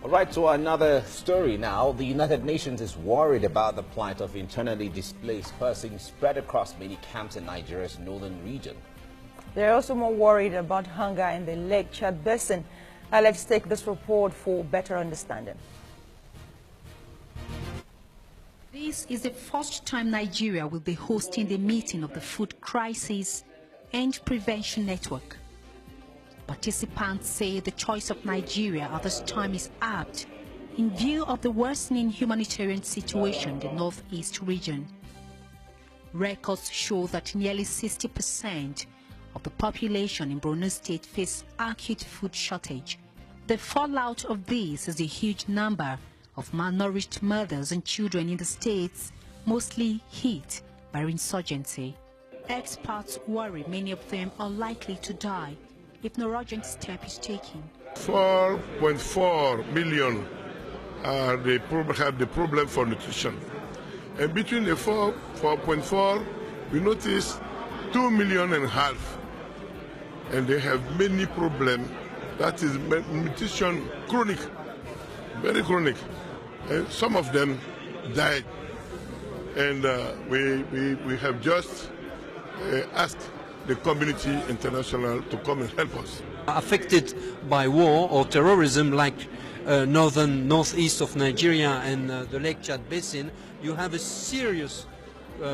All right, to another story now. The United Nations is worried about the plight of internally displaced persons spread across many camps in Nigeria's northern region. They're also more worried about hunger in the Lake Chad Basin. Let's take this report for better understanding. This is the first time Nigeria will be hosting the meeting of the Food Crisis and Prevention Network. Participants say the choice of Nigeria at this time is apt in view of the worsening humanitarian situation in the northeast region. Records show that nearly 60% of the population in Borno State face acute food shortage. The fallout of this is a huge number of malnourished mothers and children in the states, mostly hit by insurgency. Experts worry many of them are likely to die if no urgent step is taken. 4.4 million have the problem for nutrition. And between the 4.4, we notice 2.5 million. And they have many problems. That is nutrition chronic, very chronic. And some of them died. And we have just asked the community international to come and help us. Affected by war or terrorism like northeast of Nigeria and the Lake Chad Basin, you have a serious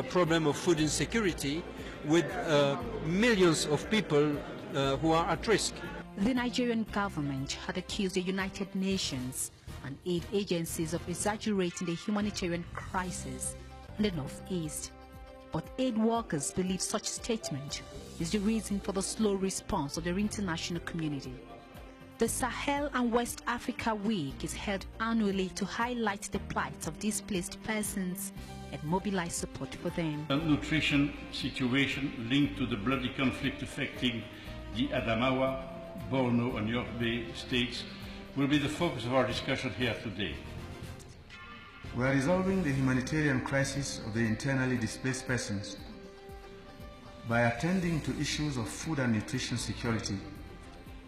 problem of food insecurity with millions of people who are at risk. The Nigerian government had accused the United Nations and aid agencies of exaggerating the humanitarian crisis in the northeast. But aid workers believe such statement is the reason for the slow response of the international community. The Sahel and West Africa Week is held annually to highlight the plight of displaced persons and mobilize support for them. The nutrition situation linked to the bloody conflict affecting the Adamawa, Borno and York Bay states will be the focus of our discussion here today. We are resolving the humanitarian crisis of the internally displaced persons by attending to issues of food and nutrition security,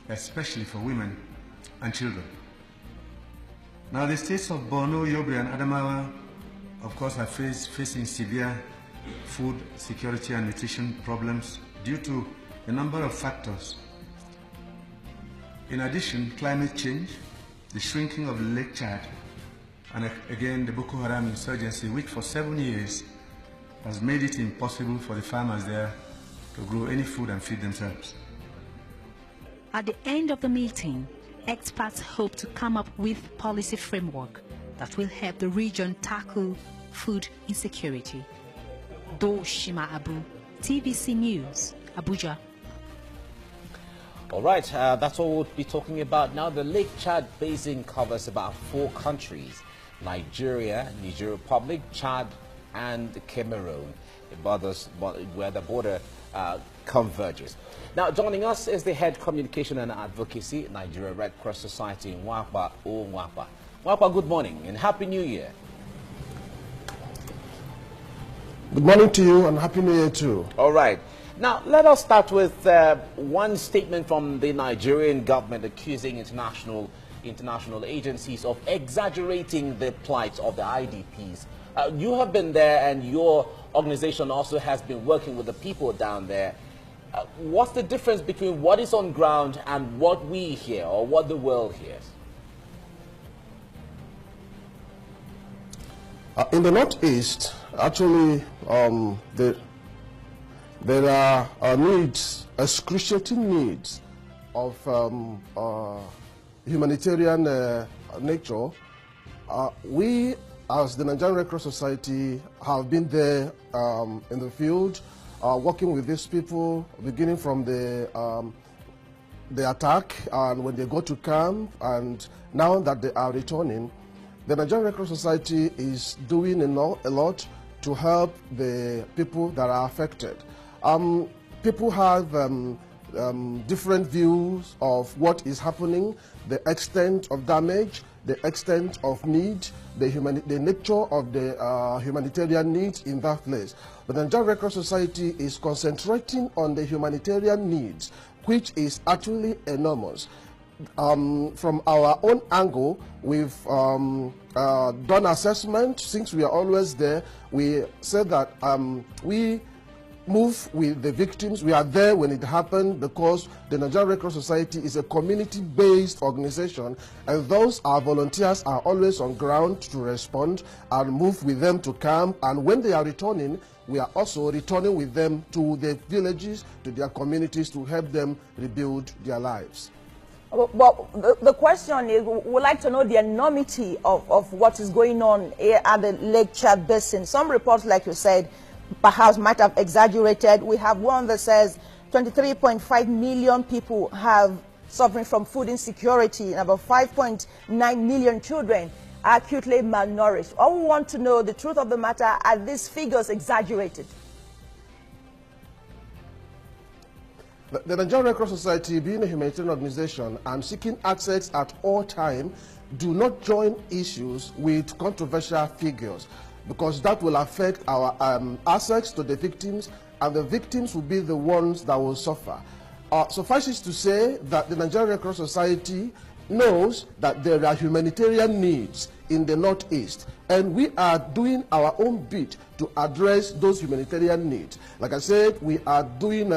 especially for women and children. Now, the states of Borno, Yobe and Adamawa, of course, are facing severe food security and nutrition problems due to a number of factors. In addition, climate change, the shrinking of Lake Chad, and again the Boko Haram insurgency, which for 7 years has made it impossible for the farmers there to grow any food and feed themselves. At the end of the meeting, experts hope to come up with policy framework that will help the region tackle food insecurity. Shima Abu, TVC News, Abuja. All right, that's what we'll be talking about now. The Lake Chad Basin covers about 4 countries: Nigeria, Niger Republic, Chad, and Cameroon, where the border converges. Now, joining us is the head communication and advocacy, Nigeria Red Cross Society in Nwapa, Nwapa. Nwapa, good morning and Happy New Year. Good morning to you and Happy New Year too. All right. Now, let us start with one statement from the Nigerian government accusing international agencies of exaggerating the plight of the IDPs. You have been there and your organization also has been working with the people down there. What's the difference between what is on ground and what we hear or what the world hears? In the Northeast, actually, there are needs, excruciating needs of humanitarian nature. We, as the Nigerian Red Cross Society, have been there in the field, working with these people, beginning from the attack and when they go to camp, and now that they are returning. The Nigerian Red Cross Society is doing a lot to help the people that are affected. People have different views of what is happening, the extent of damage, the extent of need, the nature of the humanitarian needs in that place. But the Nigerian Red Cross Society is concentrating on the humanitarian needs, which is actually enormous. from our own angle, we've done assessment. Since we are always there, we said that we move with the victims. We are there when it happened because the Nigerian Red Cross Society is a community-based organization, and those our volunteers are always on ground to respond and move with them to camp. And when they are returning, we are also returning with them to their villages, to their communities, to help them rebuild their lives. Well, the question is, we'd like to know the enormity of what is going on here at the Lake Chad Basin. Some reports, like you said, perhaps might have exaggerated. We have one that says 23.5 million people have suffering from food insecurity, and about 5.9 million children are acutely malnourished. All we want to know, the truth of the matter, are these figures exaggerated? The Nigerian Red Cross Society, being a humanitarian organization and seeking access at all time, do not join issues with controversial figures, because that will affect our access to the victims, and the victims will be the ones that will suffer. Suffice it to say that the Nigerian Red Cross Society knows that there are humanitarian needs in the Northeast, and we are doing our own bit to address those humanitarian needs. Like I said, we are doing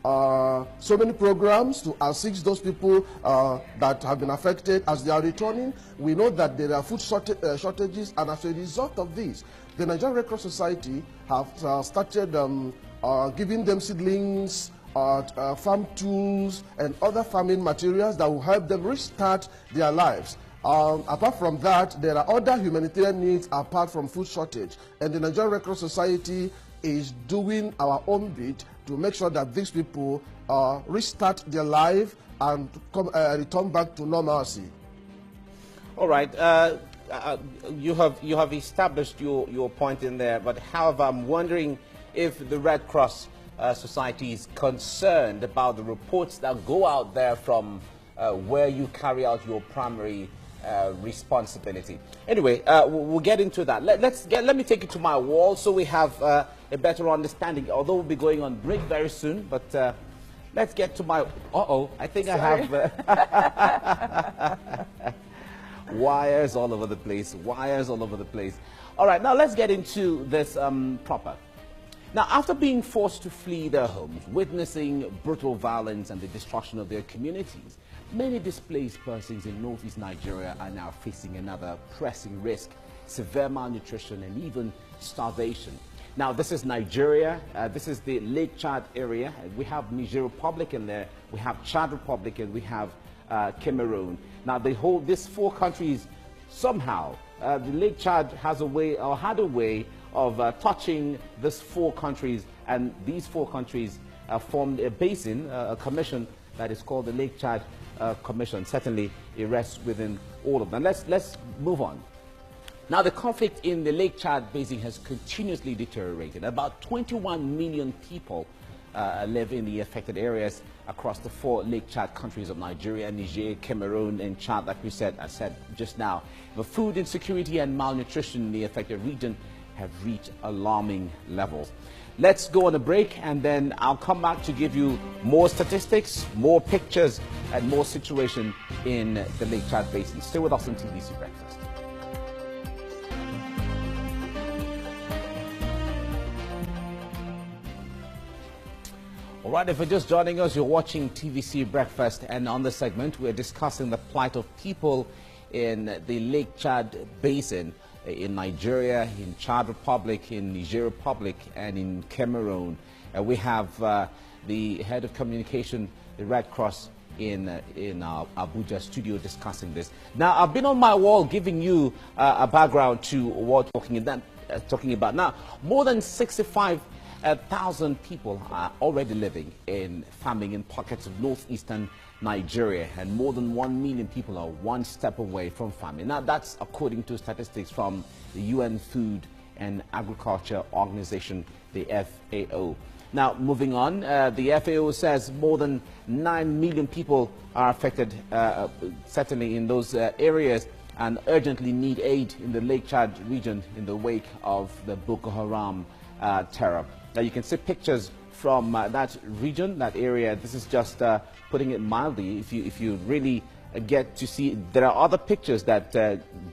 so many programs to assist those people that have been affected as they are returning. We know that there are food shortages, and as a result of this, the Nigerian Red Cross Society have started giving them seedlings, farm tools, and other farming materials that will help them restart their lives. Apart from that, there are other humanitarian needs apart from food shortage, and the Nigerian Red Cross Society is doing our own bit to make sure that these people restart their life and return back to normalcy. All right. You have established your point in there, but however, I'm wondering if the Red Cross Society is concerned about the reports that go out there from where you carry out your primary responsibility. Anyway, we'll get into that. Let me take you to my wall so we have a better understanding, although we'll be going on break very soon, but let's get to my... I think I have... wires all over the place, wires all over the place. All right, now let's get into this proper. Now, after being forced to flee their homes, witnessing brutal violence and the destruction of their communities, many displaced persons in northeast Nigeria are now facing another pressing risk: severe malnutrition and even starvation. Now, this is Nigeria. This is the Lake Chad area. We have Niger Republic in there. We have Chad Republic, and we have Cameroon. Now, these four countries, somehow, the Lake Chad has a way, or had a way, of touching these four countries, and these four countries formed a basin, a commission that is called the Lake Chad Commission. Certainly, it rests within all of them. Let's move on. Now, the conflict in the Lake Chad Basin has continuously deteriorated. About 21 million people live in the affected areas across the four Lake Chad countries of Nigeria, Niger, Cameroon, and Chad, like I said just now. The food insecurity and malnutrition in the affected region have reached alarming levels. Let's go on a break, and then I'll come back to give you more statistics, more pictures, and more situation in the Lake Chad Basin. Stay with us on TVC Breakfast. All right, if you're just joining us, you're watching TVC Breakfast, and on the segment, we're discussing the plight of people in the Lake Chad Basin, in Nigeria, in Chad Republic, in Niger Republic, and in Cameroon. We have the head of communication, the Red Cross, in our Abuja studio discussing this. Now, I've been on my wall giving you a background to what we're talking about. Now, more than 65,000 people are already living in farming in pockets of northeastern Nigeria, and more than 1 million people are one step away from famine. Now, that's according to statistics from the UN Food and Agriculture Organization, the FAO. Now, moving on, the FAO says more than 9 million people are affected, certainly in those areas, and urgently need aid in the Lake Chad region in the wake of the Boko Haram terror. Now, you can see pictures from that region, that area. This is just putting it mildly. If you really get to see, there are other pictures that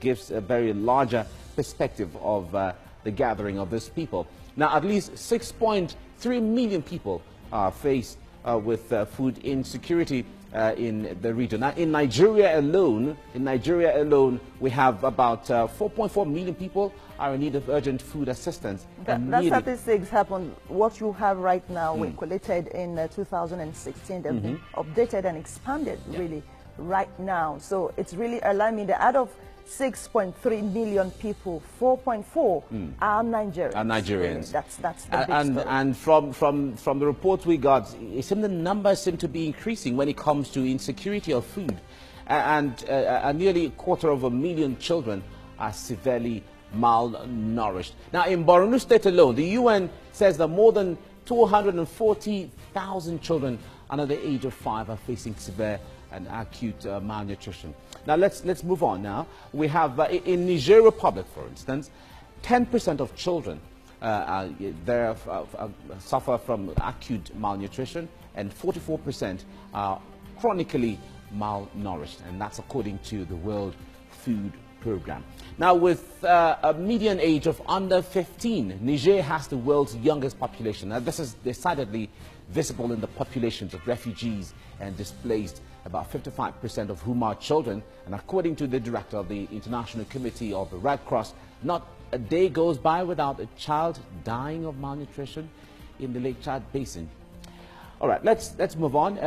gives a very larger perspective of the gathering of these people. Now, at least 6.3 million people are faced with food insecurity in the region. Now, in Nigeria alone, we have about 4.4 million people are in need of urgent food assistance. That statistics happened. What you have right now, we collated in 2016. They've been updated and expanded really right now. So it's really alarming that out of 6.3 million people, 4.4 are Nigerians. Are Nigerians. Really. That's the big story. And from the reports we got, it seemed the numbers seem to be increasing when it comes to insecurity of food. And nearly 250,000 children are severely malnourished. Now, in Borno State alone, the UN says that more than 240,000 children under the age of 5 are facing severe and acute malnutrition. Now, let's move on now. We have, in Niger Republic, for instance, 10% of children suffer from acute malnutrition, and 44% are chronically malnourished, and that's according to the World Food Program. Now, with a median age of under 15, Niger has the world's youngest population. Now, this is decidedly visible in the populations of refugees and displaced, about 55% of whom are children. And according to the director of the International Committee of the Red Cross, not a day goes by without a child dying of malnutrition in the Lake Chad Basin. All right, let's move on.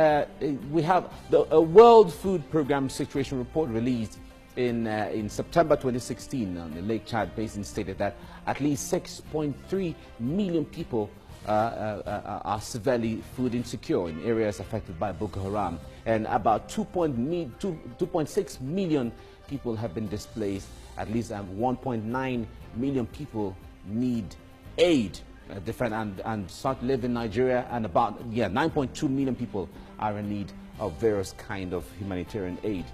We have a World Food Program situation report released in September 2016 on the Lake Chad Basin stated that at least 6.3 million people are severely food insecure in areas affected by Boko Haram, and about 2.6 million people have been displaced. At least 1.9 million people need aid, and start live in Nigeria, and about 9.2 million people are in need of various kind of humanitarian aid.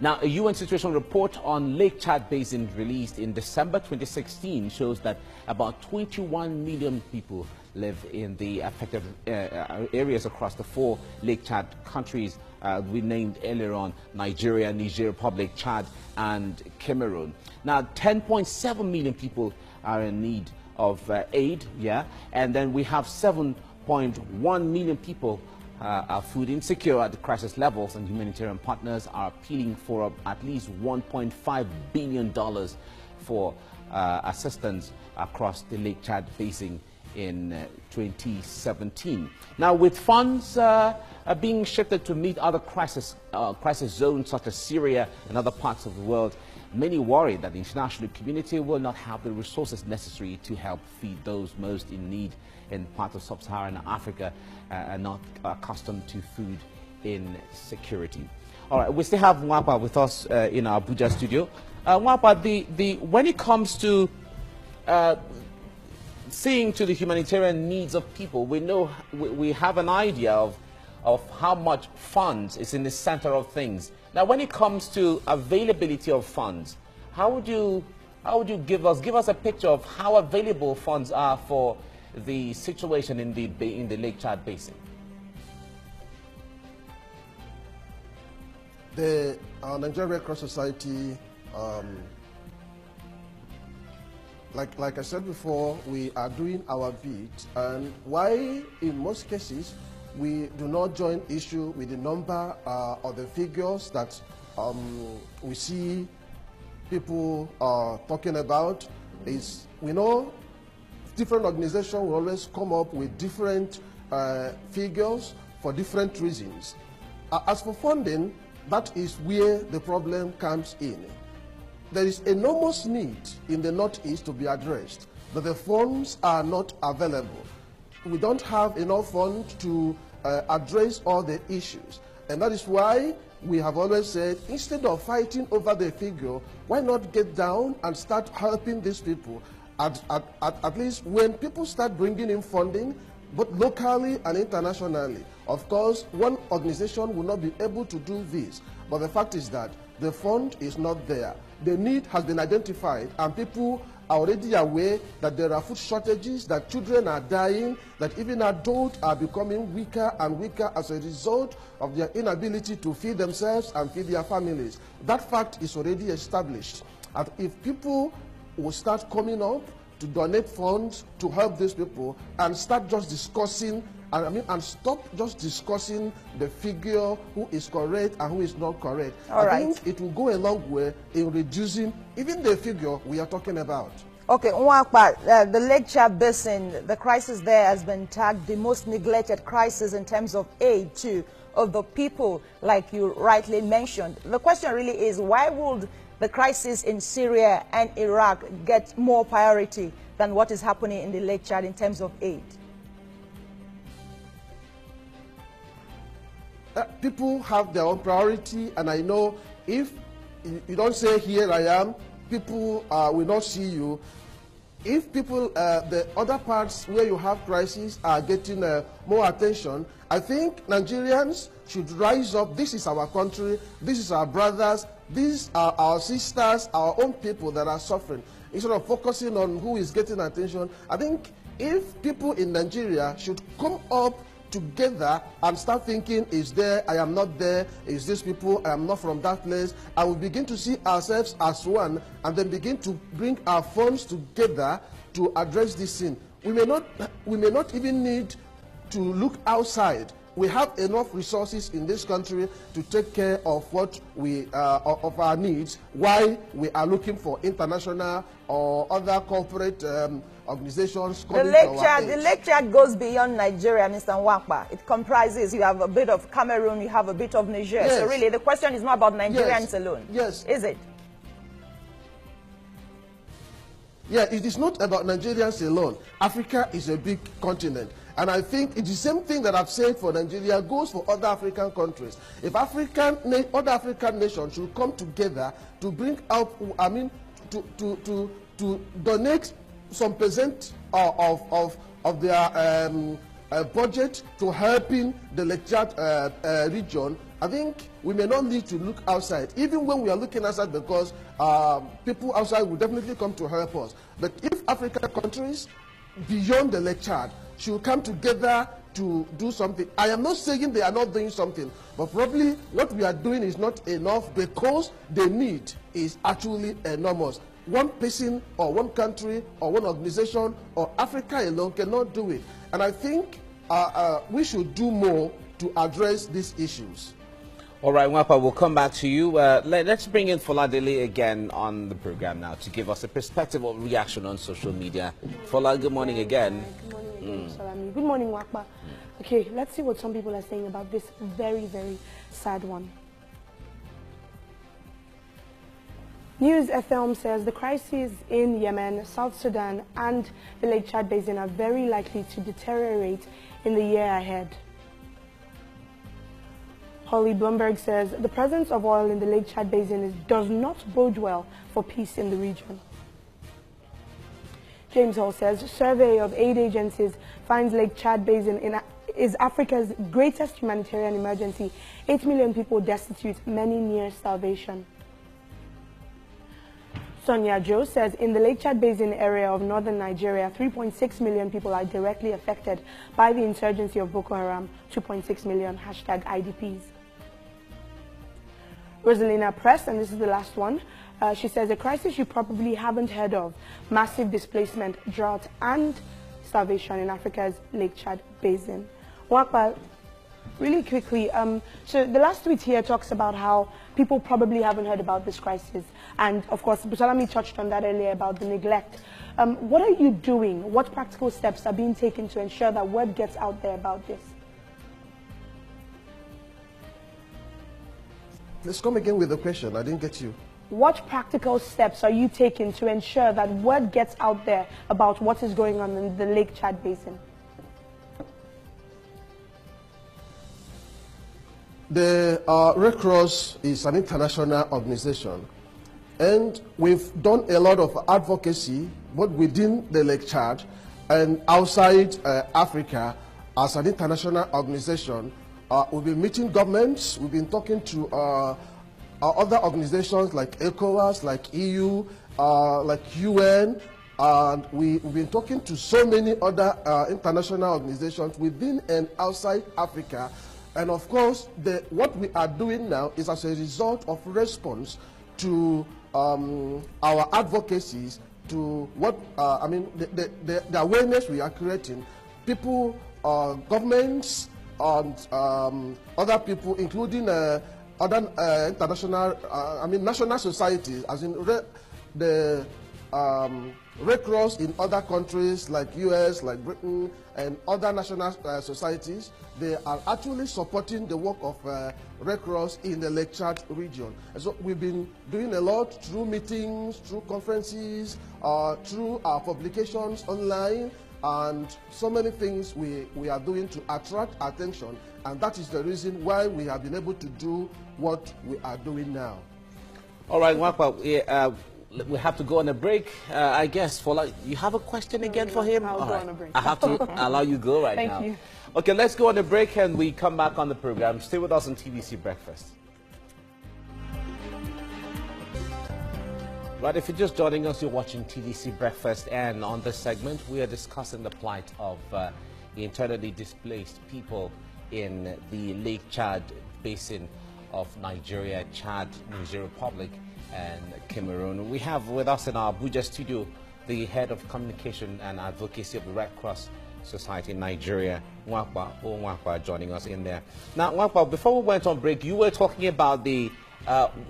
Now, a UN situation report on Lake Chad Basin released in December 2016 shows that about 21 million people live in the affected areas across the 4 Lake Chad countries we named earlier on: Nigeria, Niger Republic, Chad, and Cameroon. Now, 10.7 million people are in need of aid, and then we have 7.1 million people are food insecure at the crisis levels, and humanitarian partners are appealing for at least $1.5 billion for assistance across the Lake Chad Basin in 2017. Now, with funds being shifted to meet other crisis zones such as Syria and other parts of the world, many worry that the international community will not have the resources necessary to help feed those most in need in parts of sub-Saharan Africa and not accustomed to food insecurity. All right, we still have Mwapa with us in our Abuja studio. Mwapa, when it comes to seeing to the humanitarian needs of people, we know we have an idea of how much funds is in the center of things. Now, when it comes to availability of funds, how would you give us a picture of how available funds are for the situation in the Lake Chad Basin? The Nigerian Red Cross Society, like I said before, we are doing our bit, and why in most cases we do not join issue with the number or the figures that we see people talking about is, we know different organizations will always come up with different figures for different reasons. As for funding, that is where the problem comes in. There is enormous need in the Northeast to be addressed, but the funds are not available. We don't have enough funds to address all the issues. And that is why we have always said, instead of fighting over the figure, why not get down and start helping these people? At least when people start bringing in funding, both locally and internationally. Of course, one organization will not be able to do this, but the fact is that the fund is not there. The need has been identified, and people are already aware that there are food shortages, that children are dying, that even adults are becoming weaker and weaker as a result of their inability to feed themselves and feed their families. That fact is already established. And if people will start coming up to donate funds to help these people and start just discussing, and stop just discussing the figure, who is correct and who is not correct. I think it will go a long way in reducing even the figure we are talking about. Okay, Nwakpa, the Lake Chad Basin, the crisis there has been tagged the most neglected crisis in terms of aid to the people, like you rightly mentioned. The question really is, why would the crisis in Syria and Iraq get more priority than what is happening in the Lake Chad in terms of aid? People have their own priority, and I know if you don't say, here I am, people will not see you. If people, the other parts where you have crises are getting more attention, I think Nigerians should rise up. This is our country, this is our brothers, these are our sisters, our own people that are suffering. Instead of focusing on who is getting attention, I think if people in Nigeria should come up together and start thinking, is there, I am not there, is these people, I am not from that place, and we begin to see ourselves as one, and then begin to bring our funds together to address this sin. We may not even need to look outside. We have enough resources in this country to take care of what we of our needs, while we are looking for international or other corporate organizations. The Lake Chad goes beyond Nigeria, Mr. Nwakpa. It comprises, you have a bit of Cameroon, you have a bit of Niger. Yes. So really, the question is not about Nigerians alone. Yes. Is it? Yeah, it is not about Nigerians alone. Africa is a big continent. And I think it's the same thing that I've said for Nigeria goes for other African countries. If other African nations should come together to bring out, to donate some percent of their budget to helping the Lake Chad region, I think we may not need to look outside, even when we are looking outside, because people outside will definitely come to help us. But if African countries beyond the Lake Chad should come together to do something, I am not saying they are not doing something, but probably what we are doing is not enough, because the need is actually enormous. One person or one country or one organization or Africa alone cannot do it. And I think we should do more to address these issues. All right, Nwakpa, we'll come back to you. Let's bring in Foladele again on the program now to give us a perspective or reaction on social media. Fola, good morning again. Good morning again, Salami. Good morning, Nwakpa. Okay, let's see what some people are saying about this very, very sad one. News FM says the crises in Yemen, South Sudan and the Lake Chad Basin are very likely to deteriorate in the year ahead. Holly Blumberg says the presence of oil in the Lake Chad Basin does not bode well for peace in the region. James Hall says survey of aid agencies finds Lake Chad Basin is Africa's greatest humanitarian emergency. 8 million people destitute, many near starvation. Sonia Joe says in the Lake Chad Basin area of northern Nigeria, 3.6 million people are directly affected by the insurgency of Boko Haram, 2.6 million #IDPs. Rosalina Press, and this is the last one, she says a crisis you probably haven't heard of, massive displacement, drought and starvation in Africa's Lake Chad Basin. Nwakpa, really quickly, so the last tweet here talks about how people probably haven't heard about this crisis. And of course, Busalami touched on that earlier about the neglect. What are you doing? What practical steps are being taken to ensure that word gets out there about this? Let's come again with the question. I didn't get you. What practical steps are you taking to ensure that word gets out there about what is going on in the Lake Chad Basin? The Red Cross is an international organization, and we've done a lot of advocacy both within the Lake Chad and outside Africa as an international organization. We've been meeting governments, we've been talking to other organizations like ECOWAS, like EU, like UN, And we've been talking to so many other international organizations within and outside Africa. And of course, what we are doing now is as a result of response to our advocacies, to what, the awareness we are creating. People, governments, and other people, including other international, national societies, as in the Red Cross in other countries like US, like Britain, and other national societies. They are actually supporting the work of Red Cross in the Lake Chad region. And so we've been doing a lot through meetings, through conferences, through our publications online, and so many things we are doing to attract attention. And that is the reason why we have been able to do what we are doing now. All right, Nwapa, we have to go on a break. I guess, you have a question again for him? I'll go on a break. I have to allow you go right now. Thank you. Okay, let's go on a break and we come back on the program. Stay with us on TVC Breakfast. Right, if you're just joining us, you're watching TVC Breakfast, and on this segment, we are discussing the plight of internally displaced people in the Lake Chad basin of Nigeria, Chad, Niger Republic, and Cameroon. We have with us in our Abuja studio the head of communication and advocacy of the Red Cross Society in Nigeria, Nwapa, joining us in there. Now, Nwapa, before we went on break, you were talking about the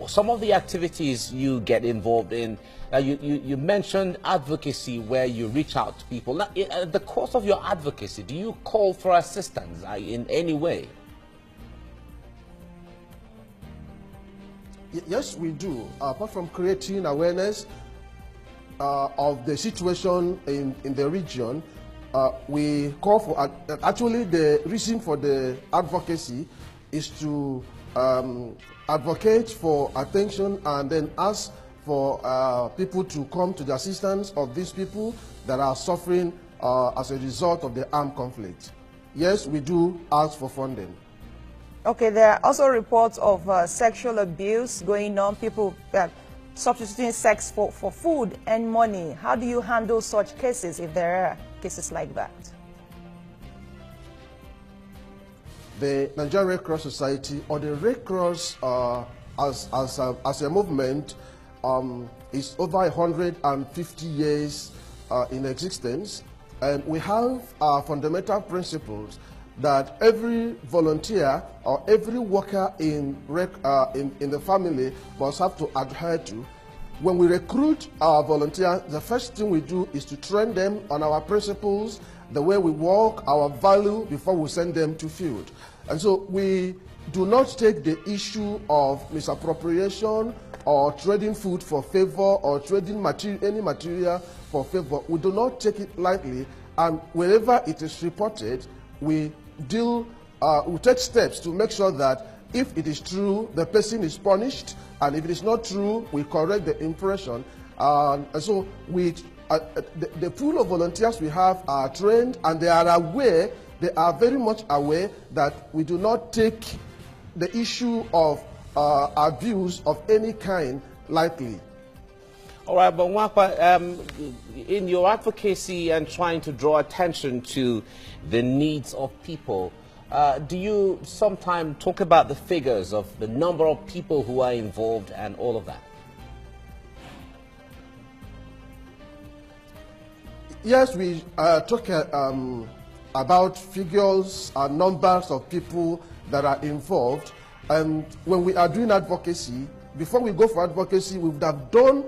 some of the activities you get involved in. You mentioned advocacy, where you reach out to people. Now, in the course of your advocacy, do you call for assistance in any way? Yes, we do. Apart from creating awareness of the situation in the region, we call for, actually the reason for the advocacy is to advocate for attention and then ask for people to come to the assistance of these people that are suffering as a result of the armed conflict. Yes, we do ask for funding. Okay, there are also reports of sexual abuse going on, people substituting sex for food and money. How do you handle such cases if there are cases like that? The Nigerian Red Cross Society, or the Red Cross as a movement, is over 150 years in existence, and we have fundamental principles that every volunteer or every worker in the family must have to adhere to. When we recruit our volunteers, the first thing we do is to train them on our principles, the way we work, our value, before we send them to field. And so we do not take the issue of misappropriation or trading food for favor or trading any material for favor. We do not take it lightly, and wherever it is reported, we take steps to make sure that if it is true, the person is punished, and if it is not true, we correct the impression. And so the pool of volunteers we have are trained, and they are very much aware that we do not take the issue of abuse of any kind lightly. All right, but Nwapa, in your advocacy and trying to draw attention to the needs of people, do you sometimes talk about the figures of the number of people who are involved and all of that? Yes, we talk about figures and numbers of people that are involved. And when we are doing advocacy, before we go for advocacy, we would have done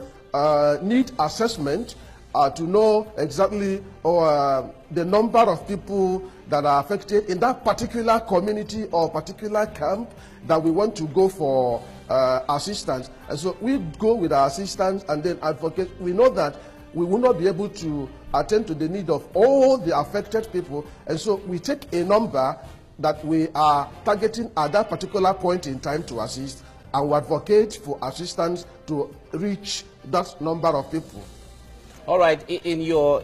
need assessment to know exactly the number of people that are affected in that particular community or particular camp that we want to go for assistance. And so we go with our assistance and then advocate. We know that we will not be able to attend to the need of all the affected people, and so we take a number that we are targeting at that particular point in time to assist, and we advocate for assistance to reach that number of people. All right, in your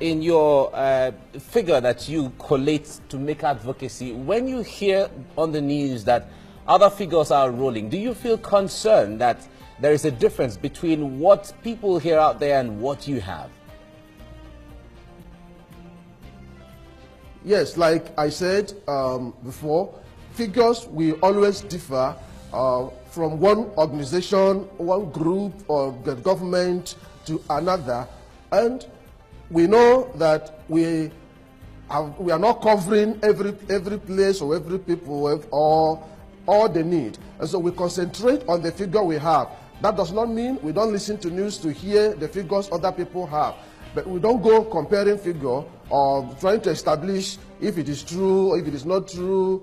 figure that you collate to make advocacy, when you hear on the news that other figures are rolling, do you feel concerned that there is a difference between what people hear out there and what you have? Yes, like I said before, figures will always differ from one organization, one group, or the government to another, and we know that we are not covering every place or every people or all the need, and so we concentrate on the figure we have. That does not mean we don't listen to news to hear the figures other people have, but we don't go comparing figure or trying to establish if it is true or if it is not true.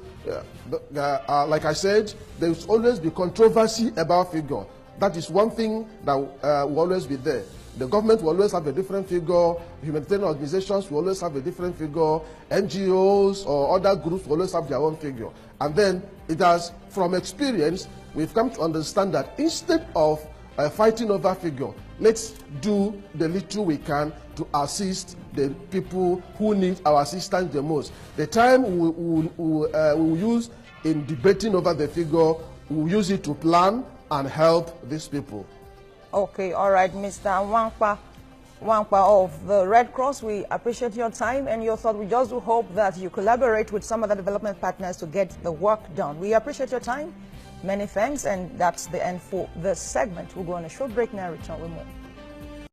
Like I said, there will always be controversy about figure. That is one thing that will always be there. The government will always have a different figure. Humanitarian organizations will always have a different figure. NGOs or other groups will always have their own figure. And then it has, from experience, we've come to understand that instead of fighting over figure, let's do the little we can to assist the people who need our assistance the most. The time we will use in debating over the figure, we'll use it to plan and help these people. Okay, all right, Mr. Wankpa of the Red Cross, we appreciate your time and your thought. We just do hope that you collaborate with some other development partners to get the work done. We appreciate your time. Many thanks, and that's the end for this segment. We'll go on a short break now, return with more.